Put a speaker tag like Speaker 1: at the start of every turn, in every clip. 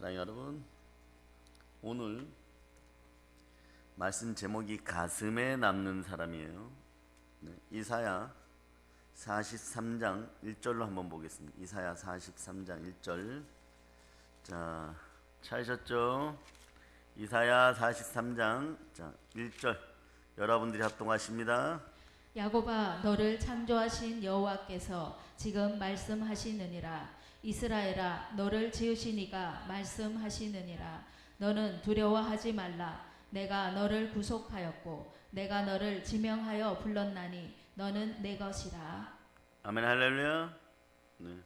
Speaker 1: 사랑하는 여러분, 오늘 말씀 제목이 가슴에 남는 사람이에요. 이사야 43장 1절로 한번 보겠습니다. 이사야 43장 1절. 자, 찾으셨죠? 이사야 43장 1절. 여러분들이 합동하십니다.
Speaker 2: 야곱아, 너를 창조하신 여호와께서 지금 말씀하시느니라. 이스라엘아, 너를 지으신 이가 말씀하시느니라. 너는 두려워하지 말라. 내가 너를 구속하였고 내가 너를 지명하여 불렀나니 너는 내 것이라.
Speaker 1: 아멘, 할렐루야. 네.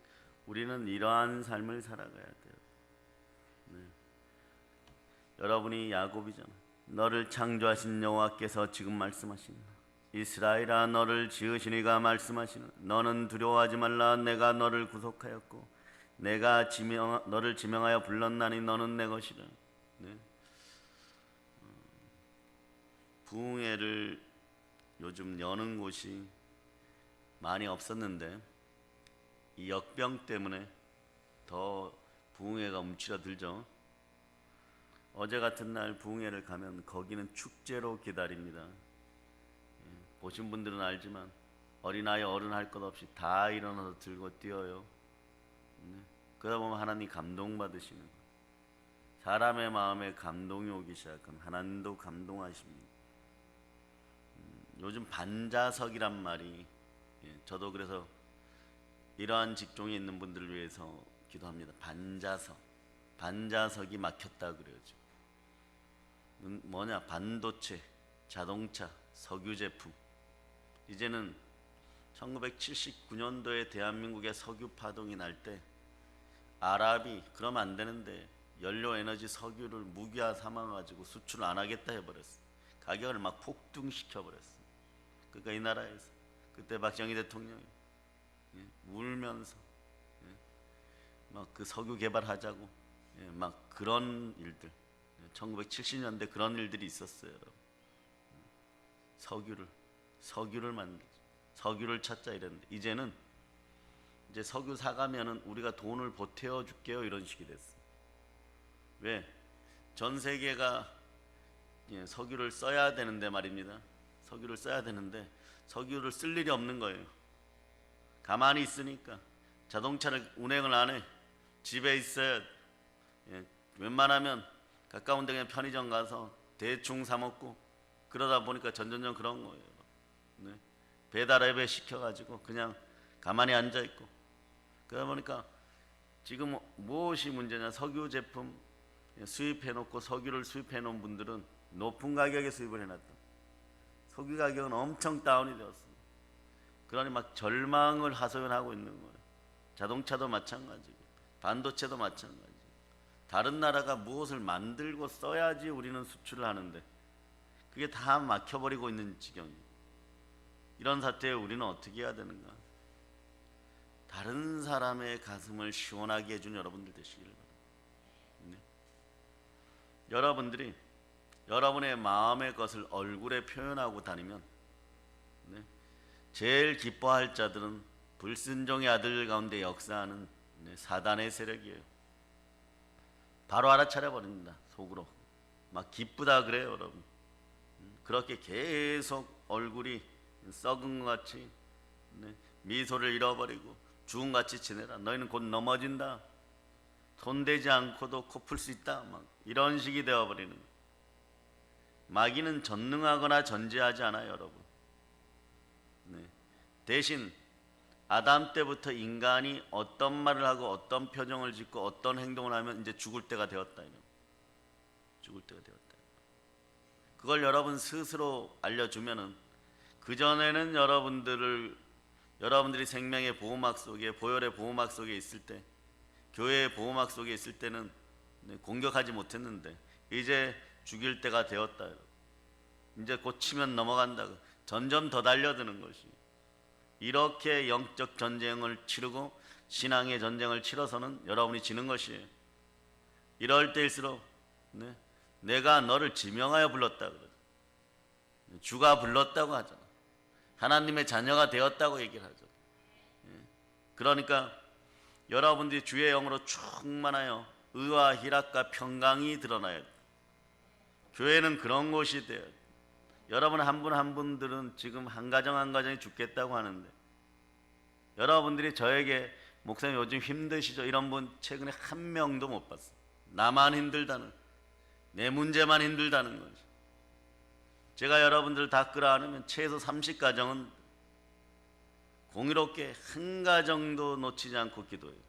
Speaker 1: 우리는 이러한 삶을 살아가야 돼요. 네. 여러분이 야곱이잖아. 너를 창조하신 여호와께서 지금 말씀하신다. 이스라엘아, 너를 지으신 이가 말씀하시는, 너는 두려워하지 말라. 내가 너를 구속하였고 내가 너를 지명하여 불렀나니 너는 내 것이라. 네. 부흥회를 요즘 여는 곳이 많이 없었는데 이 역병 때문에 더 부흥회가 움츠러들죠. 어제 같은 날 부흥회를 가면 거기는 축제로 기다립니다. 보신 분들은 알지만 어린아이 어른 할 것 없이 다 일어나서 들고 뛰어요. 그러다 보면 하나님 감동받으시는 거예요. 사람의 마음에 감동이 오기 시작하면 하나님도 감동하십니다. 요즘 반자석이란 말이, 저도 그래서 이러한 직종에 있는 분들을 위해서 기도합니다. 반자석이 막혔다 그래요. 뭐냐, 반도체, 자동차, 석유 제품. 이제는 1979년도에 대한민국에 석유 파동이 날 때 아랍이 그러면 안 되는데 연료 에너지 석유를 무기화 삼아가지고 수출 안 하겠다 해버렸어. 가격을 막 폭등시켜버렸어. 그러니까 이 나라에서 그때 박정희 대통령이 울면서 막 그 석유 개발하자고 막 그런 일들, 1970년대 그런 일들이 있었어요. 석유를 만들자, 석유를 찾자 이랬는데 이제는 이제 석유 사가면은 우리가 돈을 보태어 줄게요 이런 식이 됐어. 왜? 전 세계가 석유를 써야 되는데 말입니다. 석유를 써야 되는데 석유를 쓸 일이 없는 거예요. 가만히 있으니까 자동차를 운행을 안 해. 집에 있어야 웬만하면 가까운 데 그냥 편의점 가서 대충 사 먹고 그러다 보니까 전전전 그런 거예요. 네. 배달 앱에 시켜가지고 그냥 가만히 앉아 있고 그러다 보니까 지금 무엇이 문제냐, 석유 제품 수입해 놓고 석유를 수입해 놓은 분들은 높은 가격에 수입을 해놨다. 석유 가격은 엄청 다운이 되었습니다. 그러니 막 절망을 하소연하고 있는 거예요. 자동차도 마찬가지고 반도체도 마찬가지고 다른 나라가 무엇을 만들고 써야지 우리는 수출을 하는데 그게 다 막혀버리고 있는 지경이에요. 이런 사태에 우리는 어떻게 해야 되는가? 다른 사람의 가슴을 시원하게 해준 여러분들 되시기를 바랍니다. 네. 여러분들이 여러분의 마음의 것을 얼굴에 표현하고 다니면 제일 기뻐할 자들은 불순종의 아들 가운데 역사하는 사단의 세력이에요. 바로 알아차려 버립니다. 속으로 막 기쁘다 그래요. 여러분 그렇게 계속 얼굴이 썩은 것 같이 미소를 잃어버리고 주음같이 지내라. 너희는 곧 넘어진다. 손대지 않고도 코 풀 수 있다. 막 이런 식이 되어버리는 거예요. 마귀는 전능하거나 전지하지 않아요, 여러분. 대신 아담 때부터 인간이 어떤 말을 하고 어떤 표정을 짓고 어떤 행동을 하면 이제 죽을 때가 되었다. 죽을 때가 되었다. 그걸 여러분 스스로 알려주면은 그전에는 여러분들이 생명의 보호막 속에, 보혈의 보호막 속에 있을 때, 교회의 보호막 속에 있을 때는 공격하지 못했는데 이제 죽일 때가 되었다. 이제 곧 치면 넘어간다. 점점 더 달려드는 것이. 이렇게 영적 전쟁을 치르고 신앙의 전쟁을 치러서는 여러분이 지는 것이에요. 이럴 때일수록 내가 너를 지명하여 불렀다 그러죠. 주가 불렀다고 하잖아. 하나님의 자녀가 되었다고 얘기를 하죠. 그러니까 여러분들이 주의 영으로 충만하여 의와 희락과 평강이 드러나야 돼. 교회는 그런 곳이 돼요. 여러분 한 분 한 분들은 지금 한 가정 한 가정이 죽겠다고 하는데, 여러분들이 저에게 목사님 요즘 힘드시죠? 이런 분 최근에 한 명도 못 봤어요. 나만 힘들다는, 내 문제만 힘들다는 거죠. 제가 여러분들 다 끌어안으면 최소 30가정은 공의롭게 한 가정도 놓치지 않고 기도해요.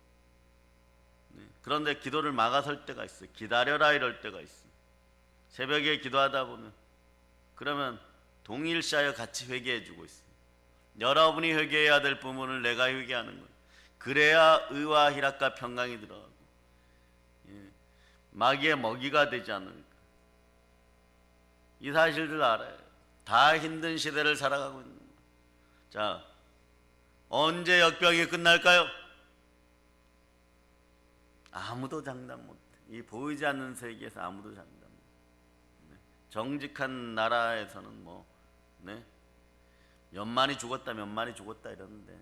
Speaker 1: 그런데 기도를 막아설 때가 있어요. 기다려라 이럴 때가 있어요. 새벽에 기도하다 보면, 그러면 동일시하여 같이 회개해 주고 있어요. 여러분이 회개해야 될 부분을 내가 회개하는 거예요. 그래야 의와 희락과 평강이 들어가고 마귀의 먹이가 되지 않을까. 이 사실들 알아요. 다 힘든 시대를 살아가고 있는 거예요. 자, 언제 역병이 끝날까요? 아무도 장담 못해. 이 보이지 않는 세계에서 아무도 장담 못해. 정직한 나라에서는 몇 만이 죽었다 몇 만이 죽었다 이러는데,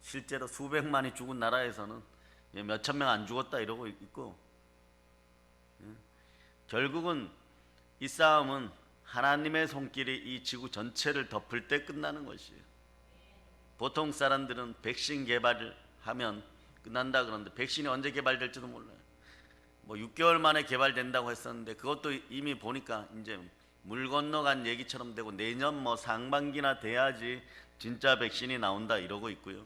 Speaker 1: 실제로 수백만이 죽은 나라에서는 몇 천 명 안 죽었다 이러고 있고, 결국은 이 싸움은 하나님의 손길이 이 지구 전체를 덮을 때 끝나는 것이에요. 보통 사람들은 백신 개발을 하면 끝난다 그러는데, 백신이 언제 개발될지도 몰라요. 6개월 만에 개발된다고 했었는데, 그것도 이미 보니까 이제 물 건너간 얘기처럼 되고, 내년 상반기나 돼야지 진짜 백신이 나온다 이러고 있고요.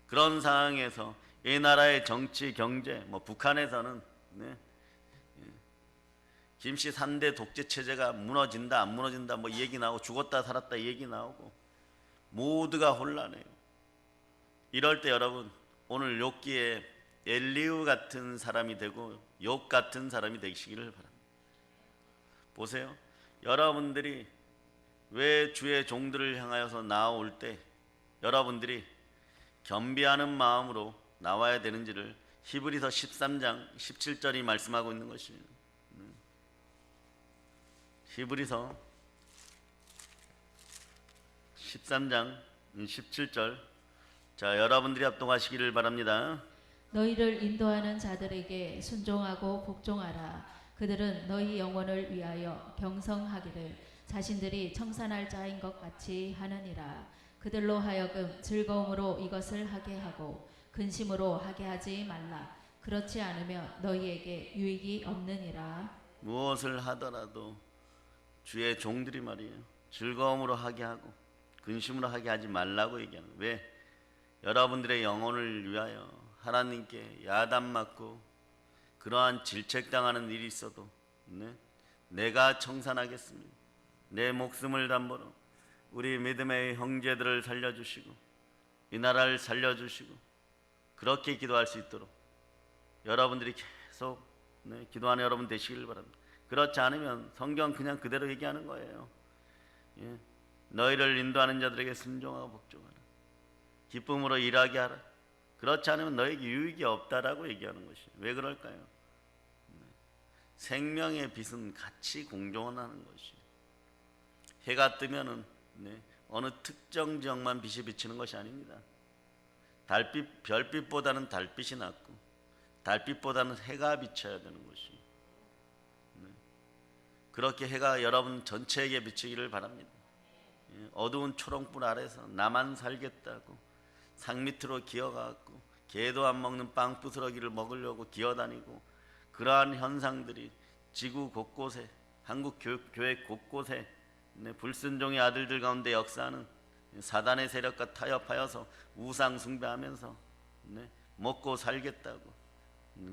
Speaker 1: 그런 상황에서 이 나라의 정치, 경제, 북한에서는 김씨 3대 독재 체제가 무너진다 안 무너진다 이 얘기 나오고, 죽었다 살았다 이 얘기 나오고, 모두가 혼란해요. 이럴 때 여러분, 오늘 욥기에 엘리후 같은 사람이 되고 욥 같은 사람이 되시기를 바랍니다. 보세요. 여러분들이 왜 주의 종들을 향하여서 나올 때 여러분들이 겸비하는 마음으로 나와야 되는지를 히브리서 13장 17절이 말씀하고 있는 것입니다. 히브리서 13장 17절. 자, 여러분들이 합독하시기를 바랍니다.
Speaker 2: 너희를 인도하는 자들에게 순종하고 복종하라. 그들은 너희 영혼을 위하여 경성하기를 자신들이 청산할 자인 것 같이 하느니라. 그들로 하여금 즐거움으로 이것을 하게 하고 근심으로 하게 하지 말라. 그렇지 않으면 너희에게 유익이 없느니라.
Speaker 1: 무엇을 하더라도 주의 종들이 말이에요, 즐거움으로 하게 하고 근심으로 하게 하지 말라고 얘기하는 거예요. 왜? 여러분들의 영혼을 위하여 하나님께 야단 맞고 그러한 질책당하는 일이 있어도 내가 청산하겠습니다. 내 목숨을 담보로 우리 믿음의 형제들을 살려주시고 이 나라를 살려주시고, 그렇게 기도할 수 있도록 여러분들이 계속 기도하는 여러분 되시길 바랍니다. 그렇지 않으면 성경 그냥 그대로 얘기하는 거예요. 너희를 인도하는 자들에게 순종하고 복종하라. 기쁨으로 일하게 하라. 그렇지 않으면 너에게 유익이 없다라고 얘기하는 것이에요. 왜 그럴까요? 생명의 빛은 같이 공존하는 것이에요. 해가 뜨면은 어느 특정 지역만 빛이 비치는 것이 아닙니다. 달빛, 별빛보다는 달빛이 낫고 달빛보다는 해가 비쳐야 되는 것이에요. 그렇게 해가 여러분 전체에게 비치기를 바랍니다. 어두운 초롱불 아래서 나만 살겠다고 상 밑으로 기어가고 개도 안 먹는 빵 부스러기를 먹으려고 기어다니고, 그러한 현상들이 지구 곳곳에, 한국 교회 곳곳에 불순종의 아들들 가운데 역사하는 사단의 세력과 타협하여서 우상 숭배하면서 먹고 살겠다고,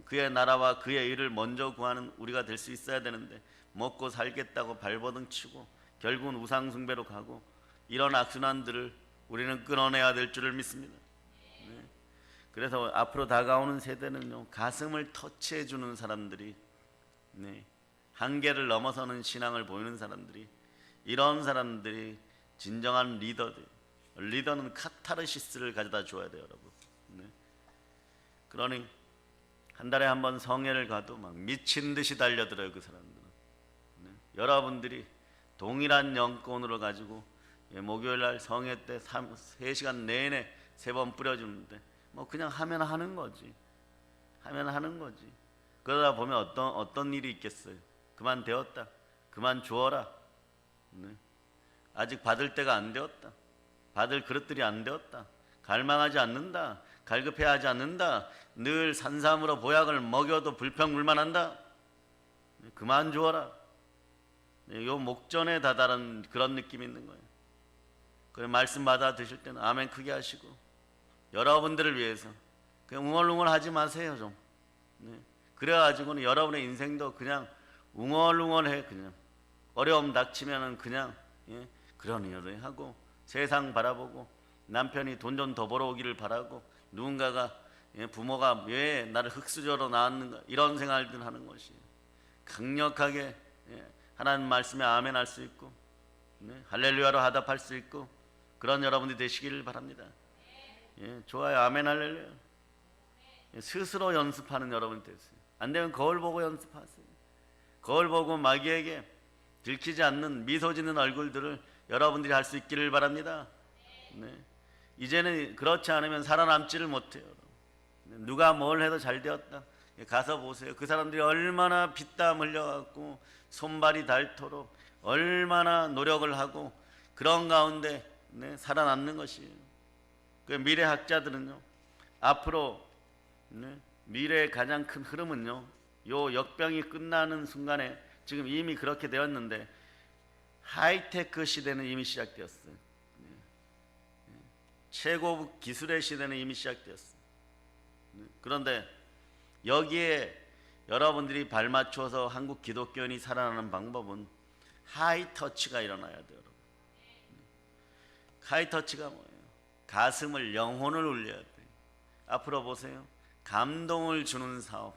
Speaker 1: 그의 나라와 그의 일을 먼저 구하는 우리가 될 수 있어야 되는데, 먹고 살겠다고 발버둥 치고 결국은 우상 숭배로 가고, 이런 악순환들을 우리는 끊어내야 될 줄을 믿습니다. 그래서 앞으로 다가오는 세대는요, 가슴을 터치해 주는 사람들이, 한계를 넘어서는 신앙을 보이는 사람들이, 이런 사람들이 진정한 리더들. 리더는 카타르시스를 가져다 줘야 돼요, 여러분. 그러니 한 달에 한 번 성회를 가도 막 미친 듯이 달려들어요, 그 사람들은. 여러분들이 동일한 영권으로 가지고 목요일 날 성회 때 3시간 내내 3번 뿌려주는데 그냥 하면 하는 거지. 하면 하는 거지. 그러다 보면 어떤 일이 있겠어요. 그만 되었다. 그만 주어라. 네. 아직 받을 때가 안 되었다. 받을 그릇들이 안 되었다. 갈망하지 않는다. 갈급해하지 않는다. 늘 산삼으로 보약을 먹여도 불평불만한다. 네. 그만 주어라. 네. 요 목전에 다다른 그런 느낌이 있는 거예요. 그 말씀 받아 드실 때는 아멘 크게 하시고, 여러분들을 위해서 그냥 웅얼웅얼하지 마세요 좀. 네. 그래가지고는 여러분의 인생도 그냥 웅얼웅얼해. 그냥 어려움 닥치면은 그냥 그러니 하고, 세상 바라보고, 남편이 돈 좀 더 벌어오기를 바라고, 누군가가 부모가 왜 나를 흙수저로 낳았는가, 이런 생활들 하는 것이 강력하게 하나님 말씀에 아멘 할 수 있고, 할렐루야로 하답할 수 있고, 그런 여러분들이 되시기를 바랍니다. 좋아요. 아멘 할렐루야. 스스로 연습하는 여러분이 되세요. 안 되면 거울 보고 연습하세요. 거울 보고 마귀에게 들키지 않는 미소 짓는 얼굴들을 여러분들이 할 수 있기를 바랍니다. 네. 이제는 그렇지 않으면 살아남지를 못해요. 누가 뭘 해도 잘 되었다. 가서 보세요. 그 사람들이 얼마나 피땀 흘려갖고 손발이 닳도록 얼마나 노력을 하고, 그런 가운데 살아남는 것이에요. 그 미래학자들은요, 앞으로 미래의 가장 큰 흐름은요, 요 역병이 끝나는 순간에 지금 이미 그렇게 되었는데, 하이테크 시대는 이미 시작되었어요. 최고급 기술의 시대는 이미 시작되었어요. 그런데 여기에 여러분들이 발맞춰서 한국 기독교인이 살아나는 방법은 하이터치가 일어나야 돼요. 여러분. 하이터치가 뭐예요? 가슴을, 영혼을 울려야 돼요. 앞으로 보세요. 감동을 주는 사업,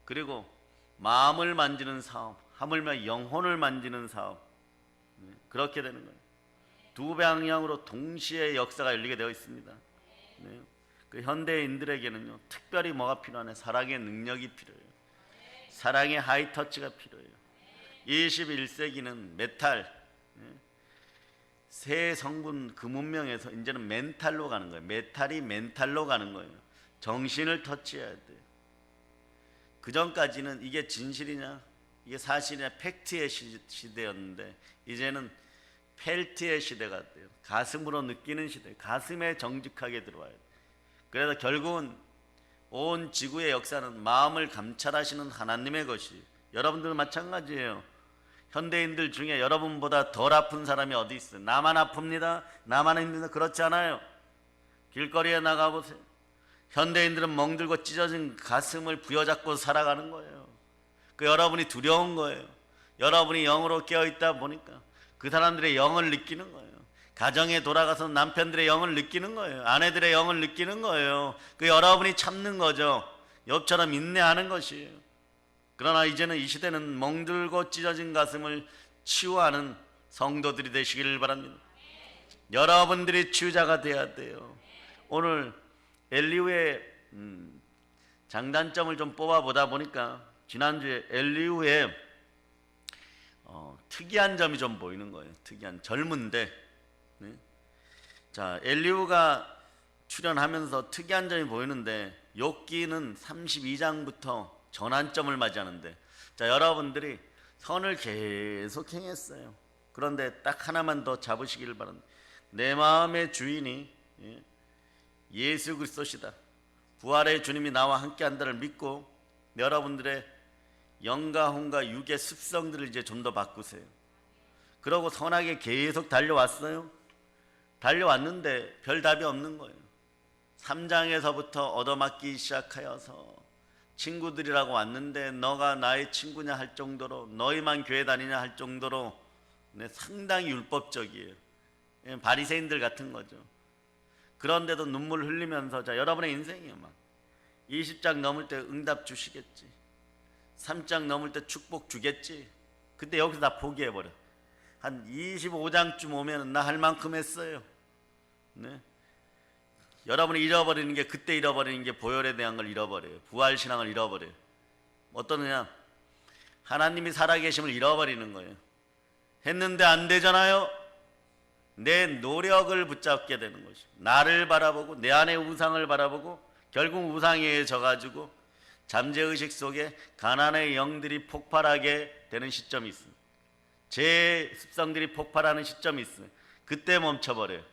Speaker 1: 그리고 마음을 만지는 사업, 하물며 영혼을 만지는 사업, 그렇게 되는 거예요. 두 방향으로 동시에 역사가 열리게 되어 있습니다. 그 현대인들에게는요, 특별히 뭐가 필요하냐? 사랑의 능력이 필요해요. 사랑의 하이터치가 필요해요. 21세기는 메탈, 새 성분 그 문명에서 이제는 멘탈로 가는 거예요. 메탈이 멘탈로 가는 거예요. 정신을 터치해야 돼요. 그 전까지는 이게 진실이냐, 이게 사실이냐, 팩트의 시대였는데, 이제는 펠트의 시대가 돼요. 가슴으로 느끼는 시대, 가슴에 정직하게 들어와야 돼요. 그래서 결국은 온 지구의 역사는 마음을 감찰하시는 하나님의 것이, 여러분들은 마찬가지예요. 현대인들 중에 여러분보다 덜 아픈 사람이 어디 있어요? 나만 아픕니다, 나만 힘듭니다. 그렇지 않아요. 길거리에 나가보세요. 현대인들은 멍들고 찢어진 가슴을 부여잡고 살아가는 거예요. 그 여러분이 두려운 거예요. 여러분이 영으로 깨어있다 보니까 그 사람들의 영을 느끼는 거예요. 가정에 돌아가서 남편들의 영을 느끼는 거예요. 아내들의 영을 느끼는 거예요. 그 여러분이 참는 거죠. 욥처럼 인내하는 것이에요. 그러나 이제는 이 시대는 멍들고 찢어진 가슴을 치유하는 성도들이 되시기를 바랍니다. 여러분들이 치유자가 돼야 돼요. 오늘 엘리후의 장단점을 좀 뽑아보다 보니까 지난주에 엘리후의 특이한 점이 좀 보이는 거예요. 특이한, 젊은데, 자, 엘리후가 출연하면서 특이한 점이 보이는데, 욥기는 32장부터 전환점을 맞이하는데, 자, 여러분들이 선을 계속 행했어요. 그런데 딱 하나만 더 잡으시기를 바랍니다. 내 마음의 주인이 예수 그리스도시다. 부활의 주님이 나와 함께한다를 믿고 여러분들의 영과 혼과 육의 습성들을 이제 좀 더 바꾸세요. 그러고 선하게 계속 달려왔어요. 달려왔는데 별 답이 없는 거예요. 3장에서부터 얻어맞기 시작하여서 친구들이라고 왔는데 너가 나의 친구냐 할 정도로, 너희만 교회 다니냐 할 정도로 상당히 율법적이에요. 바리새인들 같은 거죠. 그런데도 눈물 흘리면서, 자, 여러분의 인생이요, 막 20장 넘을 때 응답 주시겠지, 3장 넘을 때 축복 주겠지. 근데 여기서 다 포기해버려. 한 25장쯤 오면 나 할 만큼 했어요. 여러분이 잃어버리는 게, 그때 잃어버리는 게 보혈에 대한 걸 잃어버려요. 부활신앙을 잃어버려요. 어떠느냐, 하나님이 살아계심을 잃어버리는 거예요. 했는데 안 되잖아요. 내 노력을 붙잡게 되는 것이, 나를 바라보고 내 안의 우상을 바라보고 결국 우상에 져가지고 잠재의식 속에 가난의 영들이 폭발하게 되는 시점이 있습니다. 제 습성들이 폭발하는 시점이 있어요. 그때 멈춰버려요.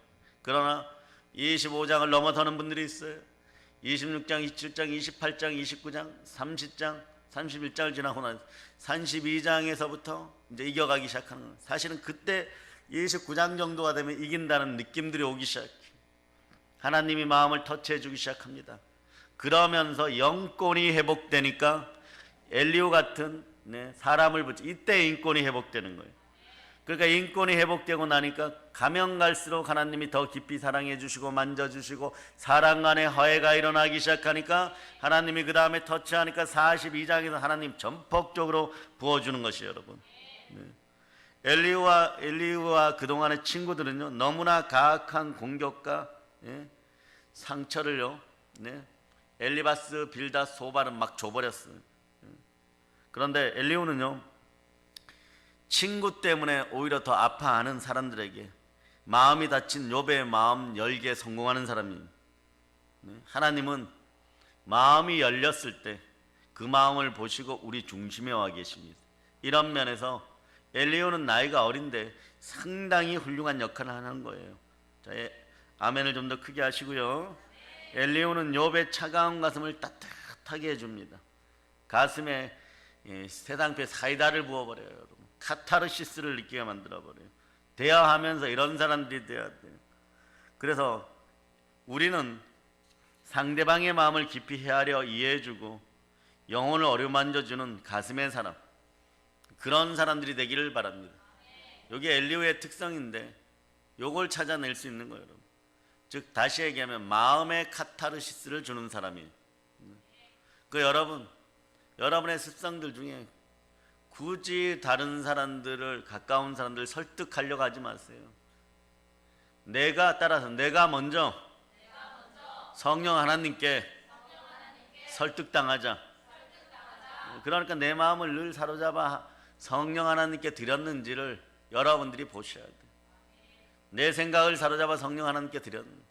Speaker 1: 그러나 25장을 넘어서는 분들이 있어요. 26장, 27장, 28장, 29장, 30장, 31장을 지나고 나서 32장에서부터 이제 이겨가기 시작하는 거예요. 사실은 그때 29장 정도가 되면 이긴다는 느낌들이 오기 시작해요. 하나님이 마음을 터치해 주기 시작합니다. 그러면서 영권이 회복되니까 엘리오 같은 사람을 붙여 이때 인권이 회복되는 거예요. 그러니까 인권이 회복되고 나니까 가면 갈수록 하나님이 더 깊이 사랑해 주시고 만져주시고 사람 간의 화해가 일어나기 시작하니까 하나님이 그 다음에 터치하니까 42장에서 하나님 전폭적으로 부어주는 것이에요, 여러분. 엘리우와 그동안의 친구들은요, 너무나 가악한 공격과 상처를요, 엘리바스, 빌닷, 소발은 막 줘버렸어요. 그런데 엘리우는요, 친구 때문에 오히려 더 아파하는 사람들에게 마음이 다친 욥의 마음 열기에 성공하는 사람입니다. 하나님은 마음이 열렸을 때 그 마음을 보시고 우리 중심에 와 계십니다. 이런 면에서 엘리야는 나이가 어린데 상당히 훌륭한 역할을 하는 거예요. 자, 아멘을 좀 더 크게 하시고요. 엘리야는 욥의 차가운 가슴을 따뜻하게 해줍니다. 가슴에 세상패 사이다를 부어버려요. 여러분. 카타르시스를 느끼게 만들어버려요. 대화하면서 이런 사람들이 돼야 돼요. 그래서 우리는 상대방의 마음을 깊이 헤아려 이해해주고 영혼을 어루만져주는 가슴의 사람, 그런 사람들이 되기를 바랍니다. 이게 엘리야의 특성인데 요걸 찾아낼 수 있는 거예요. 여러분. 즉 다시 얘기하면 마음의 카타르시스를 주는 사람이에요. 그 여러분의 습성들 중에 굳이 다른 사람들을, 가까운 사람들을 설득하려고 하지 마세요. 내가 먼저 성령 하나님께 설득당하자. 그러니까 내 마음을 늘 사로잡아 성령 하나님께 드렸는지를 여러분들이 보셔야 돼요. 내 생각을 사로잡아 성령 하나님께 드렸는지,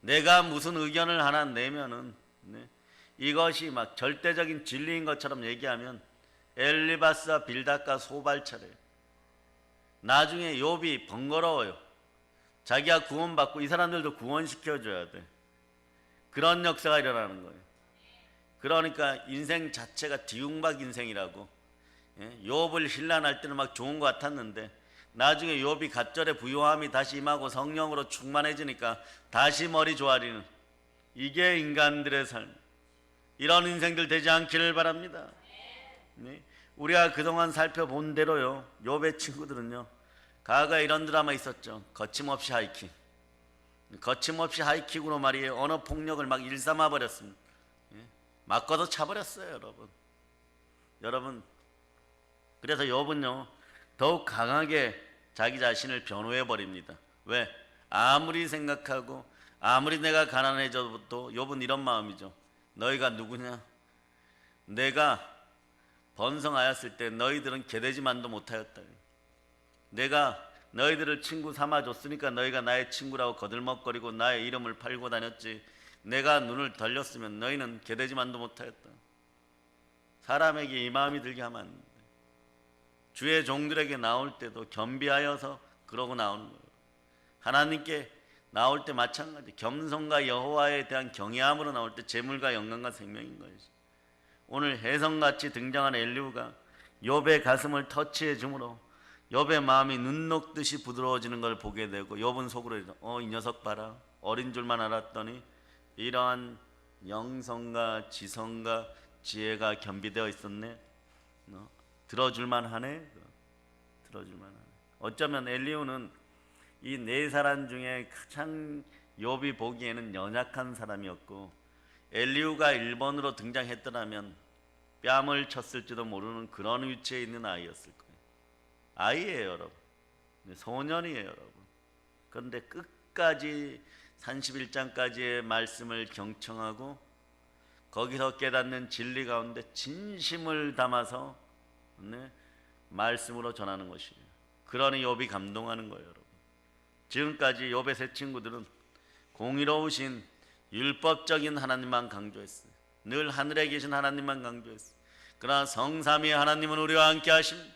Speaker 1: 내가 무슨 의견을 하나 내면은 이것이 막 절대적인 진리인 것처럼 얘기하면 엘리바스와 빌닷과 소발차례. 나중에 욥이 번거로워요. 자기가 구원받고 이 사람들도 구원시켜줘야 돼. 그런 역사가 일어나는 거예요. 그러니까 인생 자체가 뒤웅박 인생이라고. 욥을 힐난할 때는 막 좋은 것 같았는데 나중에 욥이 갑절의 부요함이 다시 임하고 성령으로 충만해지니까 다시 머리 조아리는, 이게 인간들의 삶. 이런 인생들 되지 않기를 바랍니다. 우리가 그동안 살펴본 대로요, 욥의 친구들은요, 과거에 이런 드라마 있었죠. 거침없이 하이킹. 거침없이 하이킥으로 말이에요, 언어 폭력을 막 일삼아 버렸습니다. 맞고도 차버렸어요, 여러분. 그래서 욥은요, 더욱 강하게 자기 자신을 변호해 버립니다. 왜? 아무리 생각하고 아무리 내가 가난해져도 욥은 이런 마음이죠. 너희가 누구냐? 내가 번성하였을 때 너희들은 개되지만도 못하였다. 내가 너희들을 친구 삼아줬으니까 너희가 나의 친구라고 거들먹거리고 나의 이름을 팔고 다녔지, 내가 눈을 돌렸으면 너희는 개되지만도 못하였다. 사람에게 이 마음이 들게 하면 안 돼. 주의 종들에게 나올 때도 겸비하여서 그러고 나오는 거예요. 하나님께 나올 때 마찬가지. 겸손과 여호와에 대한 경외함으로 나올 때 재물과 영광과 생명인 것이지. 오늘 혜성같이 등장한 엘리후가 욥의 가슴을 터치해 주므로 욥의 마음이 눈 녹듯이 부드러워지는 걸 보게 되고, 욥은 속으로 이 녀석 봐라, 어린 줄만 알았더니 이러한 영성과 지성과 지혜가 겸비되어 있었네. 들어줄만 하네. 어쩌면 엘리후는 이 네 사람 중에 가장 욥이 보기에는 연약한 사람이었고, 엘리후가 1번으로 등장했더라면 뺨을 쳤을지도 모르는 그런 위치에 있는 아이였을 거예요. 아이예요, 여러분. 소년이에요, 여러분. 그런데 끝까지 31장까지의 말씀을 경청하고 거기서 깨닫는 진리 가운데 진심을 담아서 말씀으로 전하는 것이에요. 그러니 욥이 감동하는 거예요, 여러분. 지금까지 욥의 세 친구들은 공의로우신 율법적인 하나님만 강조했어요. 늘 하늘에 계신 하나님만 강조했어요. 그러나 성삼위의 하나님은 우리와 함께 하십니다.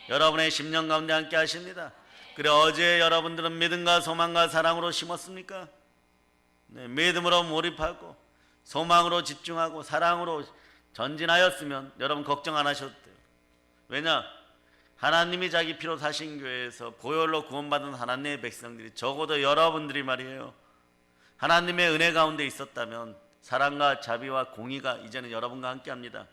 Speaker 1: 여러분의 심령 가운데 함께 하십니다. 그래 어제 여러분들은 믿음과 소망과 사랑으로 심었습니까? 네, 믿음으로 몰입하고 소망으로 집중하고 사랑으로 전진하였으면 여러분 걱정 안 하셔도 돼요. 왜냐? 하나님이 자기 피로 사신 교회에서 보혈로 구원받은 하나님의 백성들이 적어도 여러분들이 말이에요. 하나님의 은혜 가운데 있었다면 사랑과 자비와 공의가 이제는 여러분과 함께합니다.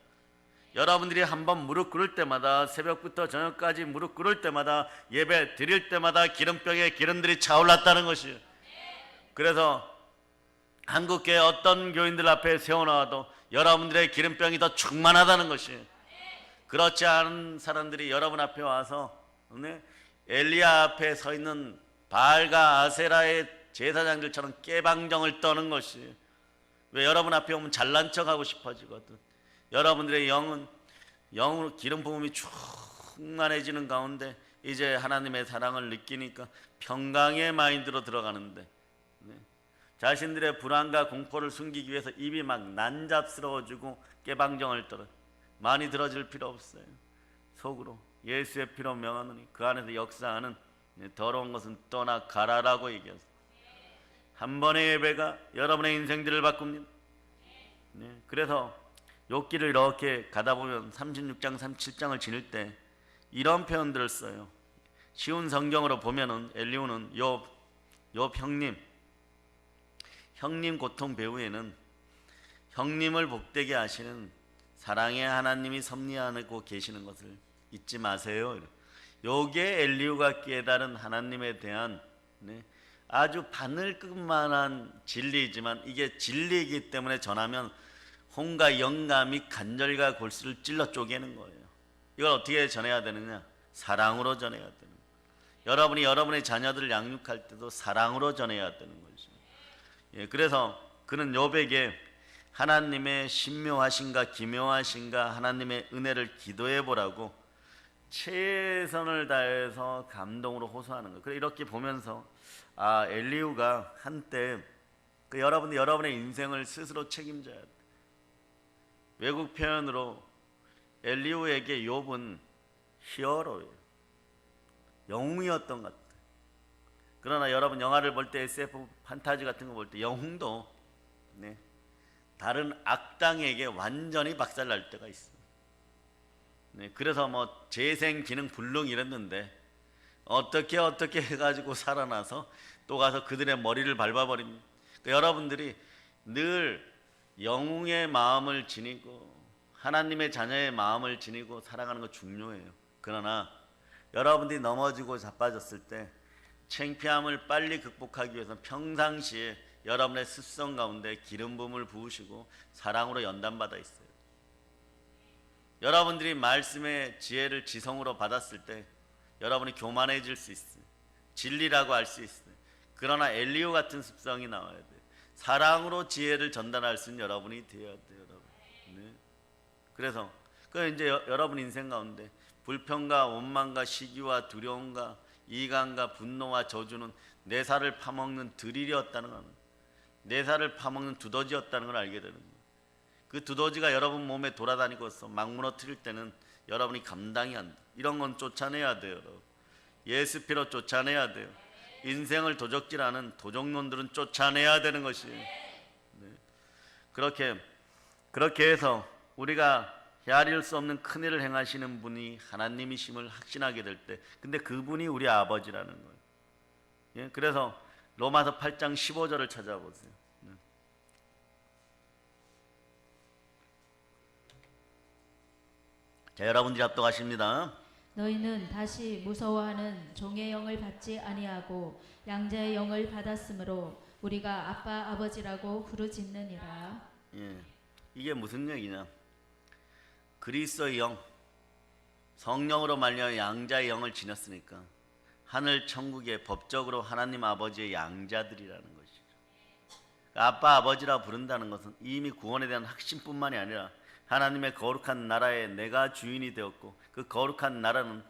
Speaker 1: 여러분들이 한번 무릎 꿇을 때마다 새벽부터 저녁까지 무릎 꿇을 때마다 예배 드릴 때마다 기름병에 기름들이 차올랐다는 것이에요. 그래서 한국교회 어떤 교인들 앞에 세워놔도 여러분들의 기름병이 더 충만하다는 것이에요. 그렇지 않은 사람들이 여러분 앞에 와서 엘리야 앞에 서 있는 바알과 아세라의 제사장들처럼 깨방정을 떠는 것이 왜 여러분 앞에 오면 잘난 척하고 싶어지거든. 여러분들의 영으로 기름 부음이 충만해지는 가운데 이제 하나님의 사랑을 느끼니까 평강의 마인드로 들어가는데 자신들의 불안과 공포를 숨기기 위해서 입이 막 난잡스러워지고 깨방정을 떨어. 많이 들어줄 필요 없어요. 속으로 예수의 피로 명하노니 그 안에서 역사하는 더러운 것은 떠나가라라고 얘기했어요. 한 번의 예배가 여러분의 인생들을 바꿉니다. 그래서 욥기를 이렇게 가다 보면 36장 37장을 지닐 때 이런 표현들을 써요. 쉬운 성경으로 보면은 엘리후는 욥 형님 고통 배후에는 형님을 복되게 하시는 사랑의 하나님이 섭리하고 계시는 것을 잊지 마세요. 요게 엘리후가 깨달은 하나님에 대한 아주 바늘끝만한 진리이지만 이게 진리이기 때문에 전하면 혼과 영감이 간절과 골수를 찔러 쪼개는 거예요. 이걸 어떻게 전해야 되느냐? 사랑으로 전해야 되는 거예요. 여러분이 여러분의 자녀들을 양육할 때도 사랑으로 전해야 되는 거죠. 그래서 그는 욥에게 하나님의 신묘하신가 기묘하신가 하나님의 은혜를 기도해 보라고 최선을 다해서 감동으로 호소하는 거예요. 그래 이렇게 보면서 엘리후가 한때 여러분의 인생을 스스로 책임져야 돼. 외국 표현으로 엘리후에게 욥은 히어로예요. 영웅이었던 것 같아요. 그러나 여러분 영화를 볼 때 SF 판타지 같은 거 볼 때 영웅도 다른 악당에게 완전히 박살날 때가 있어요. 그래서 뭐 재생 기능 불능 이랬는데 어떻게 해가지고 살아나서 또 가서 그들의 머리를 밟아버립니다. 그러니까 여러분들이 늘 영웅의 마음을 지니고 하나님의 자녀의 마음을 지니고 살아가는 거 중요해요. 그러나 여러분들이 넘어지고 자빠졌을 때 창피함을 빨리 극복하기 위해서 평상시에 여러분의 습성 가운데 기름 부음을 부으시고 사랑으로 연단받아 있어요. 여러분들이 말씀의 지혜를 지성으로 받았을 때 여러분이 교만해질 수 있어요. 진리라고 할 수 있어요. 그러나 엘리후 같은 습성이 나와야 돼요. 사랑으로 지혜를 전달할 수 있는 여러분이 되어야 돼요. 여러분. 그래서 이제 여러분 인생 가운데 불평과 원망과 시기와 두려움과 이간과 분노와 저주는 내 살을 파먹는 드릴이었다는 걸, 내 살을 파먹는 두더지였다는 걸 알게 되는 거예요. 그 두더지가 여러분 몸에 돌아다니고서 막 무너뜨릴 때는 여러분이 감당이 안 돼. 이런 건 쫓아내야 돼요. 여러분. 예수 피로 쫓아내야 돼요. 인생을 도적질하는 도적놈들은 쫓아내야 되는 것이에요. 그렇게 해서 우리가 헤아릴 수 없는 큰일을 행하시는 분이 하나님이심을 확신하게 될 때, 근데 그분이 우리 아버지라는 거예요. 그래서 로마서 8장 15절을 찾아보세요. 자, 여러분들이 합독하십니다.
Speaker 2: 너희는 다시 무서워하는 종의 영을 받지 아니하고 양자의 영을 받았으므로 우리가 아빠 아버지라고 부르짖느니라.
Speaker 1: 이게 무슨 얘기냐? 그리스도의 영, 성령으로 말미암아 양자의 영을 지녔으니까 하늘 천국의 법적으로 하나님 아버지의 양자들이라는 것이죠. 아빠 아버지라 부른다는 것은 이미 구원에 대한 확신뿐만이 아니라 하나님의 거룩한 나라에 내가 주인이 되었고 그 거룩한 나라는